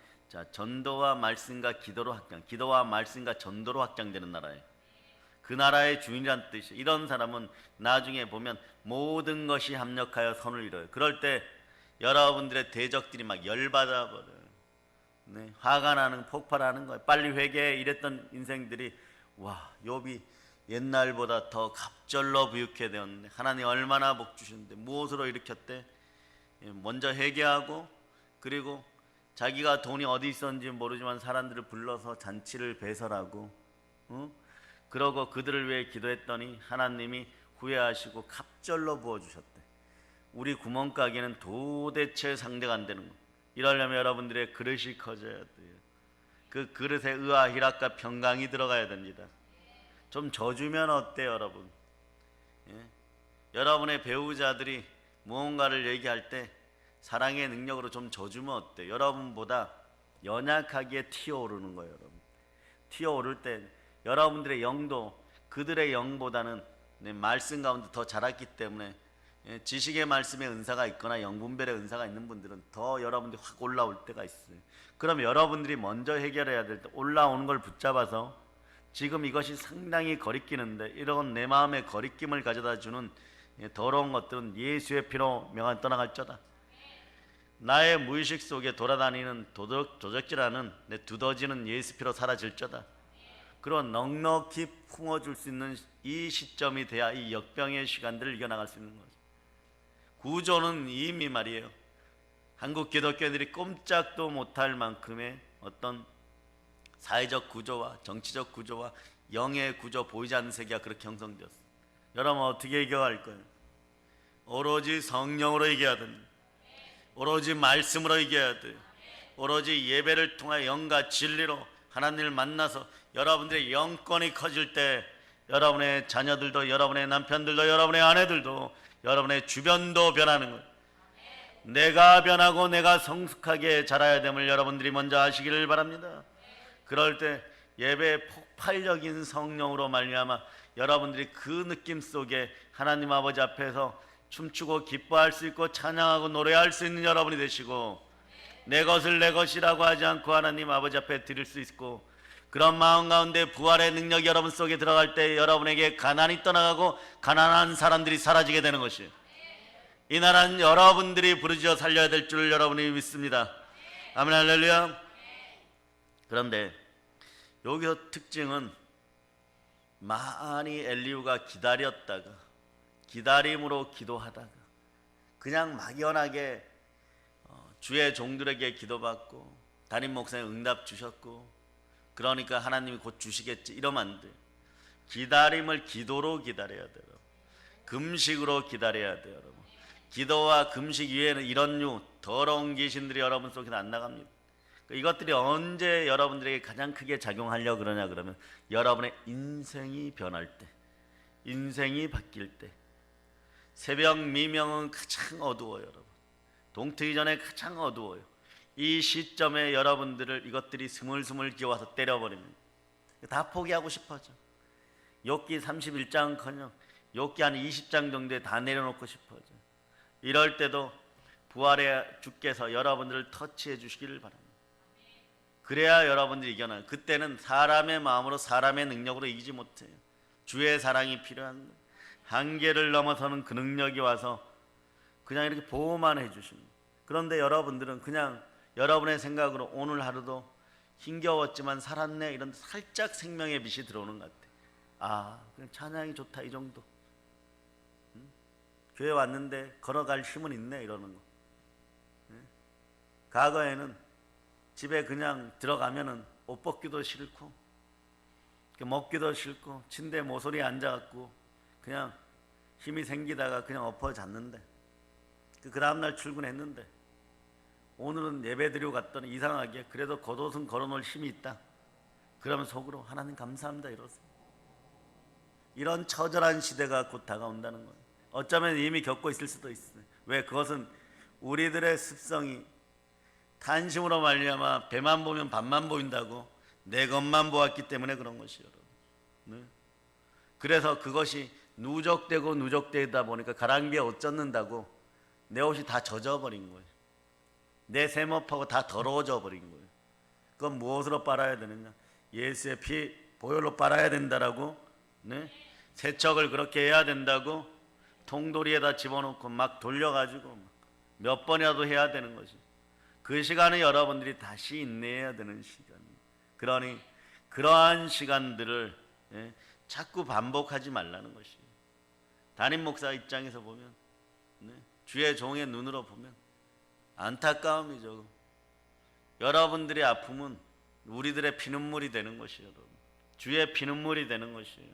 Speaker 1: 전도와 말씀과 기도로 확장, 기도와 말씀과 전도로 확장되는 나라예요. 그 나라의 주인이란 뜻이에요. 이런 사람은 나중에 보면 모든 것이 합력하여 선을 이뤄요. 그럴 때 여러분들의 대적들이 막 열받아 버려요. 네, 화가 나는, 폭발하는 거예요. 빨리 회개해 이랬던 인생들이 와, 욥이 옛날보다 더 갑절로 부유케 되었는데 하나님 얼마나 복 주셨는데 무엇으로 일으켰대? 먼저 회개하고, 그리고 자기가 돈이 어디 있었는지 모르지만 사람들을 불러서 잔치를 배설하고, 그러고 그들을 위해 기도했더니 하나님이 후회하시고 갑절로 부어주셨대. 우리 구멍가게는 도대체 상대가 안 되는 거. 이러려면 여러분들의 그릇이 커져야 돼요. 그 그릇에 의와 희락과 평강이 들어가야 됩니다. 좀 져주면 어때요, 여러분? 예? 여러분의 배우자들이 무언가를 얘기할 때 사랑의 능력으로 좀 져주면 어때요? 여러분보다 연약하게 튀어오르는 거예요, 여러분. 튀어오를 때 여러분들의 영도 그들의 영보다는 말씀 가운데 더 자랐기 때문에, 지식의 말씀의 은사가 있거나 영분별의 은사가 있는 분들은 더 여러분들이 확 올라올 때가 있어요. 그럼 여러분들이 먼저 해결해야 될 때 올라오는 걸 붙잡아서, 지금 이것이 상당히 거리끼는데 이런 내 마음의 거리낌을 가져다 주는 더러운 것들은 예수의 피로 명한 떠나갈쩌다. 나의 무의식 속에 돌아다니는 도적질하는 내 두더지는 예수 피로 사라질쩌다. 그런 넉넉히 품어줄 수 있는 이 시점이 돼야 이 역병의 시간들을 이겨나갈 수 있는 거죠. 구조는 이미 말이에요, 한국 기독교인들이 꼼짝도 못할 만큼의 어떤 사회적 구조와 정치적 구조와 영의 구조, 보이지 않는 세계가 그렇게 형성되었어요. 여러분 어떻게 이겨갈 거예요? 오로지 성령으로 이겨야 됩니다. 오로지 말씀으로 이겨야 돼요. 오로지 예배를 통하여 영과 진리로 하나님을 만나서 여러분들의 영권이 커질 때 여러분의 자녀들도, 여러분의 남편들도, 여러분의 아내들도, 여러분의 주변도 변하는 거예요. 내가 변하고 내가 성숙하게 자라야 됨을 여러분들이 먼저 아시기를 바랍니다. 그럴 때 예배의 폭발적인 성령으로 말미암아 여러분들이 그 느낌 속에 하나님 아버지 앞에서 춤추고 기뻐할 수 있고 찬양하고 노래할 수 있는 여러분이 되시고, 내 것을 내 것이라고 하지 않고 하나님 아버지 앞에 드릴 수 있고, 그런 마음 가운데 부활의 능력이 여러분 속에 들어갈 때 여러분에게 가난이 떠나가고 가난한 사람들이 사라지게 되는 것이에요. 이 나라는 여러분들이 부르짖어 살려야 될 줄 여러분이 믿습니다. 아멘, 할렐루야. 그런데 여기서 특징은 많이 엘리후가 기다렸다가, 기다림으로 기도하다가, 그냥 막연하게 주의 종들에게 기도받고 담임 목사님 응답 주셨고 그러니까 하나님이 곧 주시겠지 이러면 안 돼요. 기다림을 기도로 기다려야 돼요. 금식으로 기다려야 돼요. 여러분, 기도와 금식 위에는 이런 류 더러운 귀신들이 여러분 속에서 안 나갑니다. 이것들이 언제 여러분들에게 가장 크게 작용하려고 그러냐 그러면 여러분의 인생이 변할 때, 인생이 바뀔 때. 새벽 미명은 가장 어두워요. 여러분, 동트기 전에 가장 어두워요. 이 시점에 여러분들을 이것들이 스물스물 기어와서 때려버립니다. 다 포기하고 싶어져. 욥기 31장은커녕 욥기 한 20장 정도에 다 내려놓고 싶어져. 이럴 때도 부활의 주께서 여러분들을 터치해 주시기를 바랍니다. 그래야 여러분들이 이겨나요. 그때는 사람의 마음으로, 사람의 능력으로 이기지 못해요. 주의 사랑이 필요한 거예요. 한계를 넘어서는 그 능력이 와서 그냥 이렇게 보호만 해주십니다. 그런데 여러분들은 그냥 여러분의 생각으로 오늘 하루도 힘겨웠지만 살았네, 이런 살짝 생명의 빛이 들어오는 것 같아. 아, 그냥 찬양이 좋다 이 정도. 교회 왔는데 걸어갈 힘은 있네 이러는 거. 과거에는 집에 그냥 들어가면은 옷 벗기도 싫고 먹기도 싫고 침대 모서리에 앉아갖고 그냥 힘이 생기다가 그냥 엎어 잤는데, 그 다음날 출근했는데 오늘은 예배 드리고 갔더니 이상하게 그래도 겉옷은 걸어놓을 힘이 있다. 그러면 속으로 하나님 감사합니다 이러세요. 이런 처절한 시대가 곧 다가온다는 거예요. 어쩌면 이미 겪고 있을 수도 있어요. 왜? 그것은 우리들의 습성이 탄심으로 말미암아 배만 보면 밥만 보인다고 내 것만 보았기 때문에 그런 것이에요. 네? 그래서 그것이 누적되고 누적되다 보니까 가랑비에 옷 젖는다고 내 옷이 다 젖어버린 거예요. 내 세모하고 다 더러워져 버린 거예요. 그건 무엇으로 빨아야 되느냐? 예수의 피 보혈로 빨아야 된다라고 네? 세척을 그렇게 해야 된다고 통돌이에다 집어넣고 막 돌려가지고 몇 번이라도 해야 되는 것이, 그 시간에 여러분들이 다시 인내해야 되는 시간이에요. 그러니 그러한 시간들을 자꾸 반복하지 말라는 것이에요. 담임 목사 입장에서 보면, 주의 종의 눈으로 보면 안타까움이죠. 여러분들의 아픔은 우리들의 피눈물이 되는 것이에요. 여러분. 주의 피눈물이 되는 것이에요.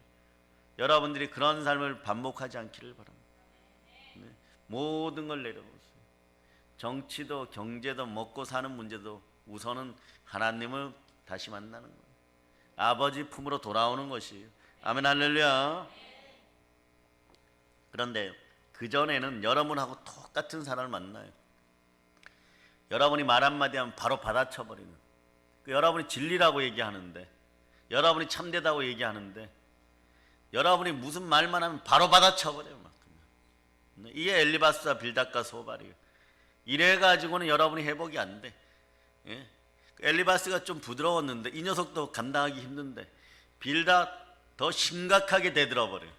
Speaker 1: 여러분들이 그런 삶을 반복하지 않기를 바랍니다. 모든 걸 내려보세요. 정치도 경제도 먹고 사는 문제도 우선은 하나님을 다시 만나는 거예요. 아버지 품으로 돌아오는 것이에요. 아멘 할렐루야. 그런데 그전에는 여러분하고 똑같은 사람을 만나요. 여러분이 말 한마디 하면 바로 받아쳐버리는, 여러분이 진리라고 얘기하는데, 여러분이 참되다고 얘기하는데, 여러분이 무슨 말만 하면 바로 받아쳐버려요. 이게 엘리바스와 빌닷과 소발이에요. 이래가지고는 여러분이 회복이 안 돼. 엘리바스가 좀 부드러웠는데 이 녀석도 감당하기 힘든데 빌닷 더 심각하게 대들어버려요.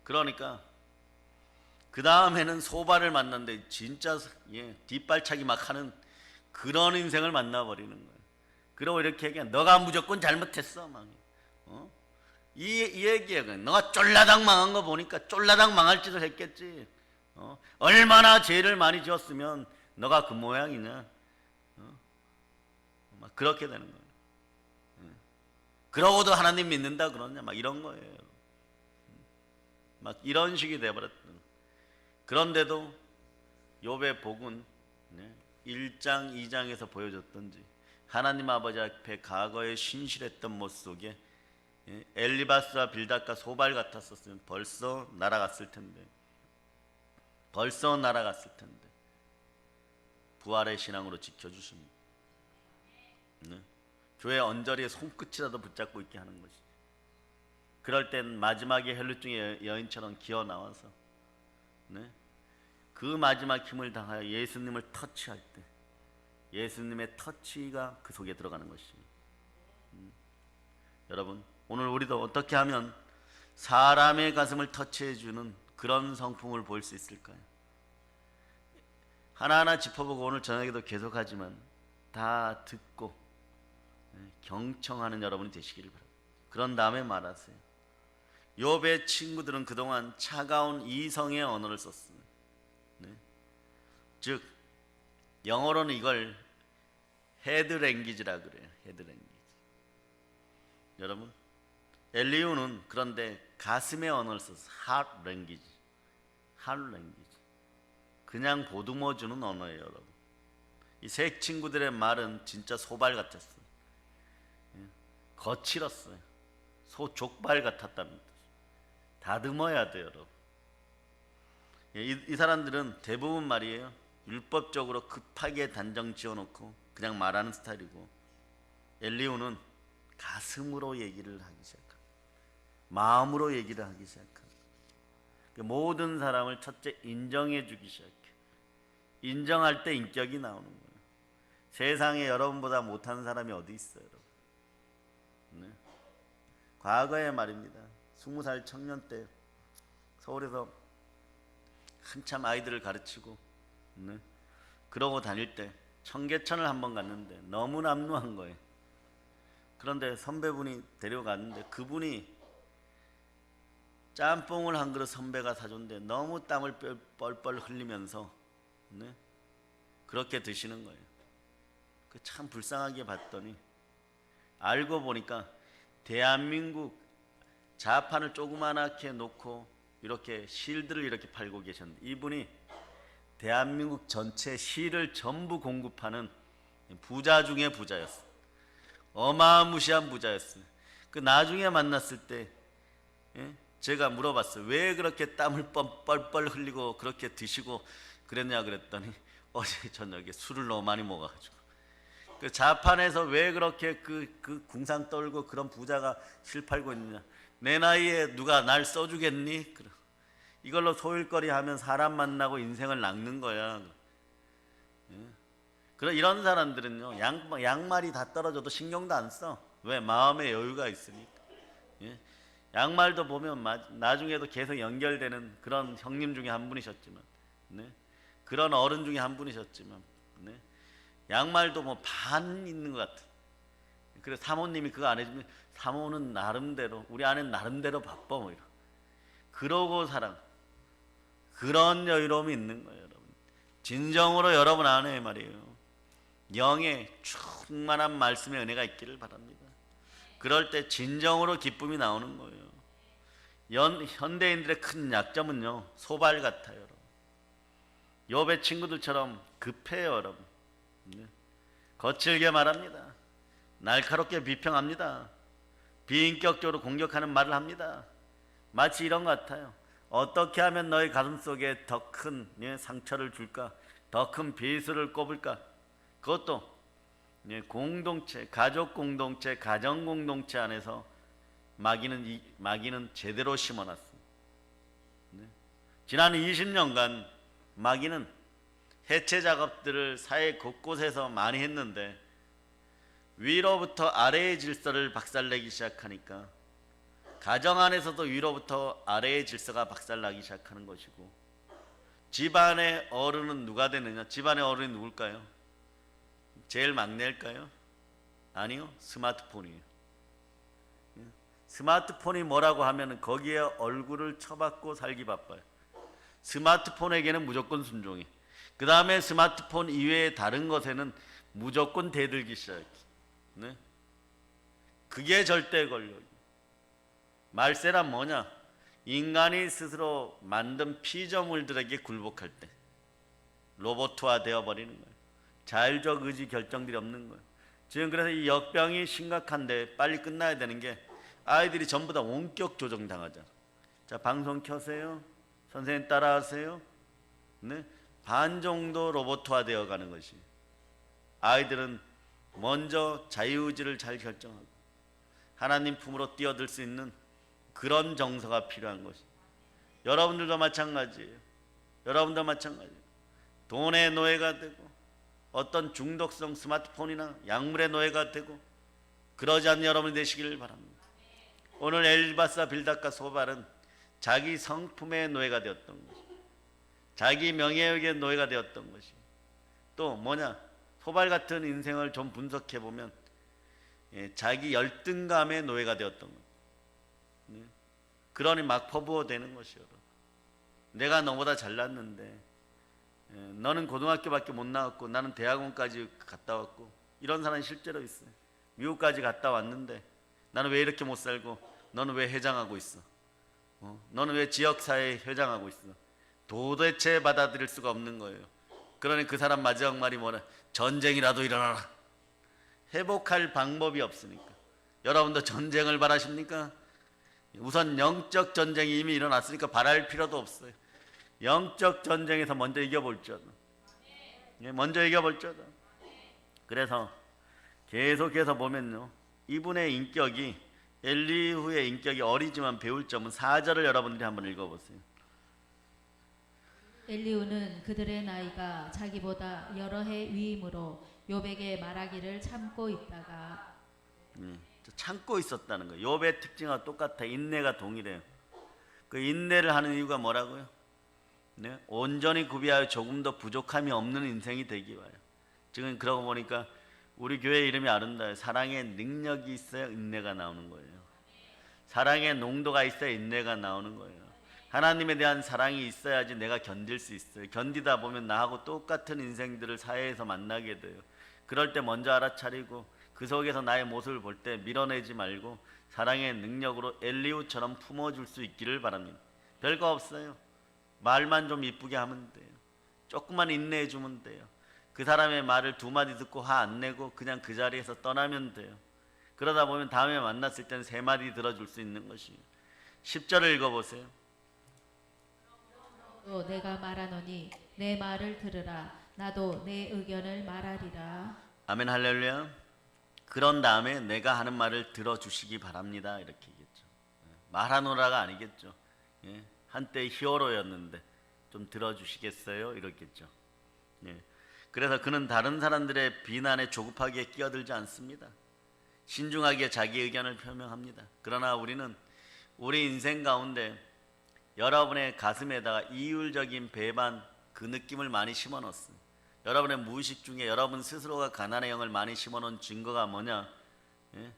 Speaker 1: 그러니까 그 다음에는 소발을 만났는데 진짜 뒷발차기 막 하는 그런 인생을 만나버리는 거예요. 그리고 이렇게 얘기해, 너가 무조건 잘못했어. 막. 이 얘기예요. 너가 쫄라당 망한 거 보니까 쫄라당 망할 짓을 했겠지. 얼마나 죄를 많이 지었으면 너가 그 모양이냐. 막 그렇게 되는 거예요. 그러고도 하나님 믿는다 그러냐. 막 이런 거예요. 막 이런 식이 돼버렸던. 그런데도 욥의 복은 1장 2장에서 보여줬던지 하나님 아버지 앞에 과거에 신실했던 모습 속에 엘리바스와 빌닷과 소발 같았었으면 벌써 날아갔을 텐데, 부활의 신앙으로 지켜주십니다. 교회 언저리에 손끝이라도 붙잡고 있게 하는 것이, 그럴 땐 마지막에 헬루중의 여인처럼 기어 나와서 그 마지막 힘을 다하여 예수님을 터치할 때 예수님의 터치가 그 속에 들어가는 것입니다. 여러분, 오늘 우리도 어떻게 하면 사람의 가슴을 터치해주는 그런 성품을 보일 수 있을까요? 하나하나 짚어보고 오늘 저녁에도 계속하지만 다 듣고 경청하는 여러분이 되시기를 바랍니다. 그런 다음에 말하세요. 욥의 친구들은 그동안 차가운 이성의 언어를 썼습니다. 즉 영어로는 이걸 헤드랭귀지라 그래요. 헤드랭귀지. 여러분, 엘리후는 그런데 가슴의 언어를 써서 핫랭귀지. 그냥 보듬어주는 언어예요. 여러분, 이 세 친구들의 말은 진짜 소발 같았어요. 거칠었어요. 소 족발 같았답니다. 다듬어야 돼요. 여러분, 이 사람들은 대부분 말이에요, 율법적으로 급하게 단정 지어놓고 그냥 말하는 스타일이고, 엘리후는 가슴으로 얘기를 하기 시작합니다. 마음으로 얘기를 하기 시작합니다. 모든 사람을 첫째 인정해 주기 시작해요. 인정할 때 인격이 나오는 거예요. 세상에 여러분보다 못하는 사람이 어디 있어요, 여러분? 과거에 말입니다. 20살 청년 때 서울에서 한참 아이들을 가르치고 그러고 다닐 때 청계천을 한번 갔는데 너무 남루한 거예요. 그런데 선배분이 데려갔는데 그분이 짬뽕을 한 그릇 선배가 사줬는데 너무 땀을 뻘뻘 흘리면서 그렇게 드시는 거예요. 참 불쌍하게 봤더니 알고 보니까 대한민국 자판을 조그만하게 놓고 이렇게 실들을 이렇게 팔고 계셨는데, 이분이 대한민국 전체 실을 전부 공급하는 부자 중에 부자였어요. 어마무시한 부자였어요. 그 나중에 만났을 때 제가 물어봤어요. 왜 그렇게 땀을 뻘뻘 흘리고 그렇게 드시고 그랬냐 그랬더니 어제 저녁에 술을 너무 많이 먹어가지고. 그 자판에서 왜 그렇게 그 궁상 떨고 그런 부자가 실 팔고 있느냐. 내 나이에 누가 날 써주겠니? 이걸로 소일거리 하면 사람 만나고 인생을 낚는 거야. 이런 사람들은요, 양말이 다 떨어져도 신경도 안 써. 왜? 마음의 여유가 있으니까. 예? 양말도 보면 나중에도 계속 연결되는 그런 형님 중에 한 분이셨지만, 네? 그런 어른 중에 한 분이셨지만, 네? 양말도 뭐 반 있는 것 같아. 그래서 사모님이 그거 안 해주면 사모는 나름대로, 우리 아내는 나름대로 바빠 뭐 이런. 그러고 사랑, 그런 여유로움이 있는 거예요, 여러분. 진정으로 여러분 안에 말이에요, 영의 충만한 말씀의 은혜가 있기를 바랍니다. 그럴 때 진정으로 기쁨이 나오는 거예요. 현대인들의 큰 약점은요, 소발 같아요, 여러분. 욥의 친구들처럼 급해요, 여러분. 네. 거칠게 말합니다. 날카롭게 비평합니다. 비인격적으로 공격하는 말을 합니다. 마치 이런 것 같아요. 어떻게 하면 너의 가슴속에 더 큰 상처를 줄까? 더 큰 비수를 꼽을까? 그것도 공동체, 가족 공동체, 가정 공동체 안에서 마귀는 제대로 심어놨습니다. 지난 20년간 마귀는 해체 작업들을 사회 곳곳에서 많이 했는데, 위로부터 아래의 질서를 박살내기 시작하니까 가정 안에서도 위로부터 아래의 질서가 박살나기 시작하는 것이고, 집안의 어른은 누가 되느냐? 집안의 어른이 누굴까요? 제일 막내일까요? 아니요, 스마트폰이에요. 스마트폰이 뭐라고 하면 거기에 얼굴을 쳐박고 살기 바빠요. 스마트폰에게는 무조건 순종해. 그 다음에 스마트폰 이외의 다른 것에는 무조건 대들기 시작해. 네? 그게 절대 권력이에요. 말세란 뭐냐? 인간이 스스로 만든 피조물들에게 굴복할 때 로봇화 되어버리는 거예요. 자율적 의지 결정들이 없는 거예요. 지금 그래서 이 역병이 심각한데 빨리 끝나야 되는 게, 아이들이 전부 다 원격 조정 당하잖아. 자, 방송 켜세요. 선생님 따라하세요. 네? 반 정도 로봇화 되어 가는 것이, 아이들은 먼저 자유의지를 잘 결정하고 하나님 품으로 뛰어들 수 있는 그런 정서가 필요한 것이. 여러분들도 마찬가지예요. 여러분도 마찬가지예요. 돈의 노예가 되고 어떤 중독성 스마트폰이나 약물의 노예가 되고 그러지 않는 여러분이 되시기를 바랍니다. 오늘 엘바사 빌닷과 소발은 자기 성품의 노예가 되었던 것이, 자기 명예욕의 노예가 되었던 것이, 또 뭐냐? 소발 같은 인생을 좀 분석해 보면 자기 열등감의 노예가 되었던 것. 그러니 막 퍼부어대는 것이요. 내가 너보다 잘났는데 너는 고등학교밖에 못 나왔고 나는 대학원까지 갔다 왔고, 이런 사람이 실제로 있어요. 미국까지 갔다 왔는데 나는 왜 이렇게 못 살고 너는 왜 회장하고 있어? 너는 왜 지역사회에 회장하고 있어? 도대체 받아들일 수가 없는 거예요. 그러니 그 사람 마지막 말이 뭐냐? 전쟁이라도 일어나라. 회복할 방법이 없으니까. 여러분도 전쟁을 바라십니까? 우선 영적 전쟁이 이미 일어났으니까 바랄 필요도 없어요. 영적 전쟁에서 먼저 이겨볼지어다. 먼저 이겨볼지어다. 그래서 계속해서 보면요, 이분의 인격이, 엘리후의 인격이 어리지만 배울 점은 4절을 여러분들이 한번 읽어보세요.
Speaker 2: 엘리후는 그들의 나이가 자기보다 여러 해 위임으로 욥에게 말하기를 참고 있다가,
Speaker 1: 참고 있었다는 거예요. 욥의 특징과 똑같아. 인내가 동일해요. 그 인내를 하는 이유가 뭐라고요? 네? 온전히 구비하여 조금 더 부족함이 없는 인생이 되기 위하여. 지금 그러고 보니까 우리 교회 이름이 아름다워요. 사랑의 능력이 있어야 인내가 나오는 거예요. 사랑의 농도가 있어야 인내가 나오는 거예요. 하나님에 대한 사랑이 있어야지 내가 견딜 수 있어요. 견디다 보면 나하고 똑같은 인생들을 사회에서 만나게 돼요. 그럴 때 먼저 알아차리고 그 속에서 나의 모습을 볼 때 밀어내지 말고 사랑의 능력으로 엘리후처럼 품어줄 수 있기를 바랍니다. 별거 없어요. 말만 좀 이쁘게 하면 돼요. 조금만 인내해 주면 돼요. 그 사람의 말을 두 마디 듣고 화 안 내고 그냥 그 자리에서 떠나면 돼요. 그러다 보면 다음에 만났을 때는 세 마디 들어줄 수 있는 것이에요. 10절을 읽어보세요.
Speaker 2: 또 내가 말하노니 내 말을 들으라. 나도 내 의견을 말하리라.
Speaker 1: 아멘 할렐루야. 그런 다음에 내가 하는 말을 들어주시기 바랍니다. 이렇게 얘기했죠. 말하노라가 아니겠죠. 예. 한때 히어로였는데 좀 들어주시겠어요? 이렇겠죠. 예. 그래서 그는 다른 사람들의 비난에 조급하게 끼어들지 않습니다. 신중하게 자기 의견을 표명합니다. 그러나 우리는 우리 인생 가운데 여러분의 가슴에다가 이율적인 배반 그 느낌을 많이 심어 놓습니다. 여러분의 무의식 중에 여러분 스스로가 가난의 영을 많이 심어 놓은 증거가 뭐냐? 예?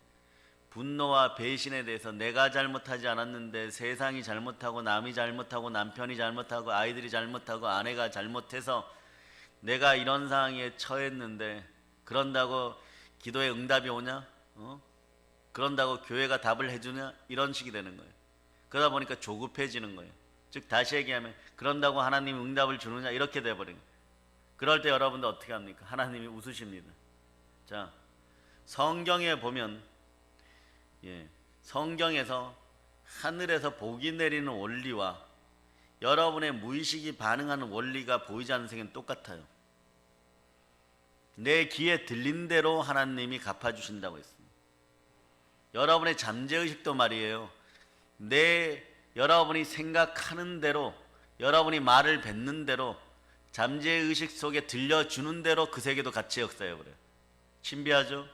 Speaker 1: 분노와 배신에 대해서 내가 잘못하지 않았는데 세상이 잘못하고 남이 잘못하고 남편이 잘못하고 아이들이 잘못하고 아내가 잘못해서 내가 이런 상황에 처했는데 그런다고 기도에 응답이 오냐? 그런다고 교회가 답을 해주냐? 이런 식이 되는 거예요. 그러다 보니까 조급해지는 거예요. 즉 다시 얘기하면 그런다고 하나님이 응답을 주느냐? 이렇게 돼버린 거예요. 그럴 때 여러분들 어떻게 합니까? 하나님이 웃으십니다. 자, 성경에 보면 성경에서 하늘에서 복이 내리는 원리와 여러분의 무의식이 반응하는 원리가 보이지 않는 세계는 똑같아요. 내 귀에 들린 대로 하나님이 갚아주신다고 했습니다. 여러분의 잠재의식도 말이에요. 여러분이 생각하는 대로, 여러분이 말을 뱉는 대로, 잠재의식 속에 들려주는 대로 그 세계도 같이 역사해요. 그래요. 신비하죠?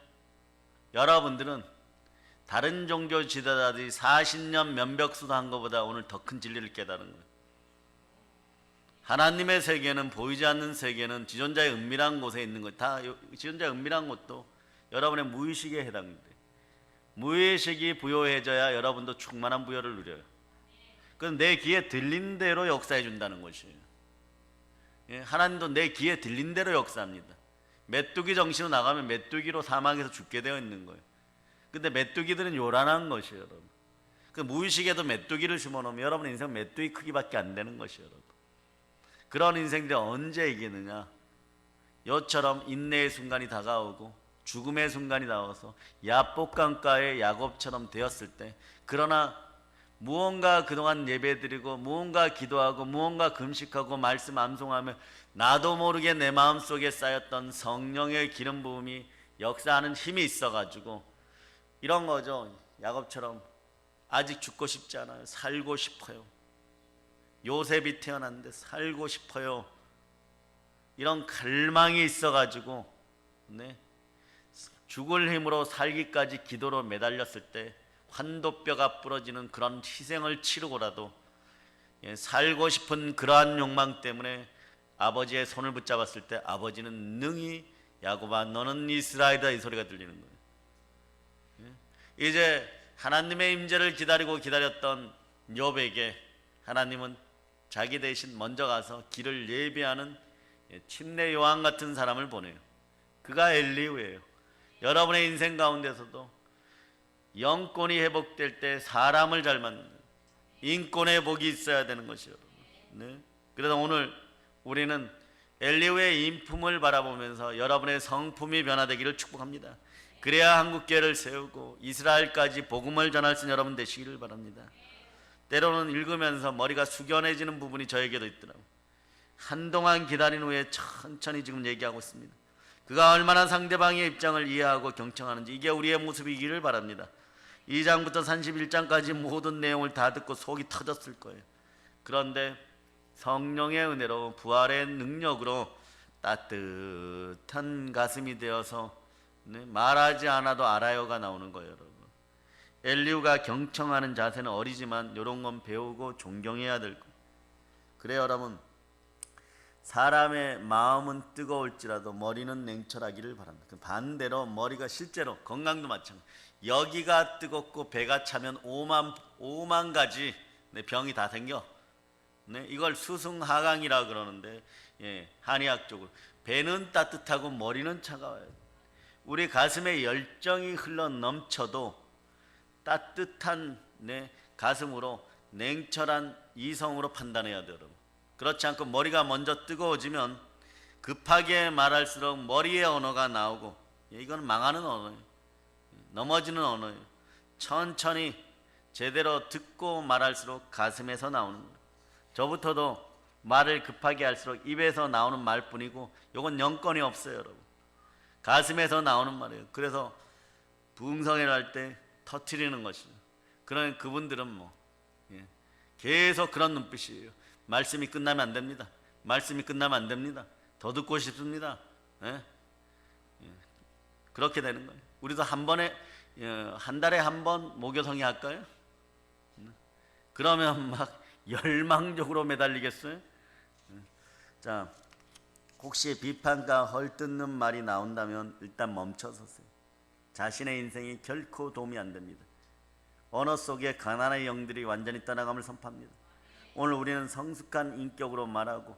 Speaker 1: 여러분들은 다른 종교 지도자들이 40년 면벽수도 한 것보다 오늘 더 큰 진리를 깨달은 거예요. 하나님의 세계는, 보이지 않는 세계는 지존자의 은밀한 곳에 있는 것. 다 지존자의 은밀한 곳도 여러분의 무의식에 해당돼요. 무의식이 부여해져야 여러분도 충만한 부여를 누려요. 그건 내 귀에 들린 대로 역사해 준다는 것이에요. 하나님도 내 귀에 들린 대로 역사합니다. 메뚜기 정신으로 나가면 메뚜기로 사막에서 죽게 되어 있는 거예요. 근데 메뚜기들은 요란한 것이에요, 여러분. 그 무의식에도 메뚜기를 심어놓으면 여러분 인생 메뚜기 크기밖에 안 되는 것이에요, 여러분. 그런 인생들이 언제 이기느냐? 요처럼 인내의 순간이 다가오고 죽음의 순간이 나와서 야복강가의 야곱처럼 되었을 때, 그러나 무언가 그동안 예배드리고 무언가 기도하고 무언가 금식하고 말씀 암송하며 나도 모르게 내 마음속에 쌓였던 성령의 기름 부음이 역사하는 힘이 있어가지고 이런 거죠. 야곱처럼 아직 죽고 싶지 않아요. 살고 싶어요. 요셉이 태어났는데 살고 싶어요. 이런 갈망이 있어가지고 죽을 힘으로 살기까지 기도로 매달렸을 때 환도뼈가 부러지는 그런 희생을 치르고라도 살고 싶은 그러한 욕망 때문에 아버지의 손을 붙잡았을 때 아버지는 능히 야곱아 너는 이스라엘이다 이 소리가 들리는 거예요. 이제 하나님의 임재를 기다렸던 욥에게 하나님은 자기 대신 먼저 가서 길을 예비하는 침례 요한 같은 사람을 보내요. 그가 엘리후예요. 여러분의 인생 가운데서도 영권이 회복될 때 사람을 잘 만나는 인권의 복이 있어야 되는 것이요. 그래서 오늘 우리는 엘리후의 인품을 바라보면서 여러분의 성품이 변화되기를 축복합니다. 그래야 한국교회를 세우고 이스라엘까지 복음을 전할 수 있는 여러분 되시기를 바랍니다. 때로는 읽으면서 머리가 숙연해지는 부분이 저에게도 있더라고요. 한동안 기다린 후에 천천히 지금 얘기하고 있습니다. 그가 얼마나 상대방의 입장을 이해하고 경청하는지 이게 우리의 모습이기를 바랍니다. 2장부터 31장까지 모든 내용을 다 듣고 속이 터졌을 거예요. 그런데 성령의 은혜로 부활의 능력으로 따뜻한 가슴이 되어서 말하지 않아도 알아요가 나오는 거예요, 여러분. 엘리후가 경청하는 자세는 어리지만 이런 건 배우고 존경해야 될 거예요. 그래요, 여러분. 사람의 마음은 뜨거울지라도 머리는 냉철하기를 바랍니다. 반대로 머리가 실제로 건강도 마찬가지. 여기가 뜨겁고 배가 차면 5만 가지 병이 다 생겨. 이걸 수승하강이라 그러는데 한의학적으로 배는 따뜻하고 머리는 차가워요. 우리 가슴에 열정이 흘러 넘쳐도 따뜻한 가슴으로 냉철한 이성으로 판단해야 돼요, 여러분. 그렇지 않고 머리가 먼저 뜨거워지면 급하게 말할수록 머리의 언어가 나오고 이건 망하는 언어예요. 넘어지는 언어예요. 천천히 제대로 듣고 말할수록 가슴에서 나오는 거예요. 저부터도 말을 급하게 할수록 입에서 나오는 말뿐이고 이건 영권이 없어요, 여러분. 가슴에서 나오는 말이에요. 그래서 부흥성회를 할 때 터트리는 것이죠. 그런 그분들은 계속 그런 눈빛이에요. 말씀이 끝나면 안 됩니다. 말씀이 끝나면 안 됩니다. 더 듣고 싶습니다. 그렇게 되는 거예요. 우리도 한 번에 한 달에 한 번 모교성이 할까요? 그러면 막 열망적으로 매달리겠어요? 자, 혹시 비판과 헐뜯는 말이 나온다면 일단 멈춰서세요. 자신의 인생이 결코 도움이 안 됩니다. 언어 속에 가난의 영들이 완전히 떠나감을 선포합니다. 오늘 우리는 성숙한 인격으로 말하고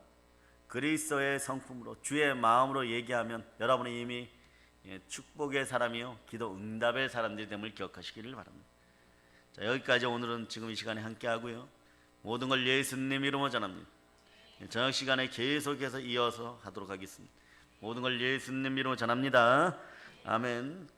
Speaker 1: 그리스도의 성품으로 주의 마음으로 얘기하면 여러분이 이미 축복의 사람이요 기도 응답의 사람들이 됨을 기억하시기를 바랍니다. 자, 여기까지 오늘은 지금 이 시간에 함께 하고요. 모든 걸 예수님 이름으로 전합니다. 저녁 시간에 계속해서 이어서 하도록 하겠습니다. 모든 걸 예수님 이름으로 전합니다. 아멘.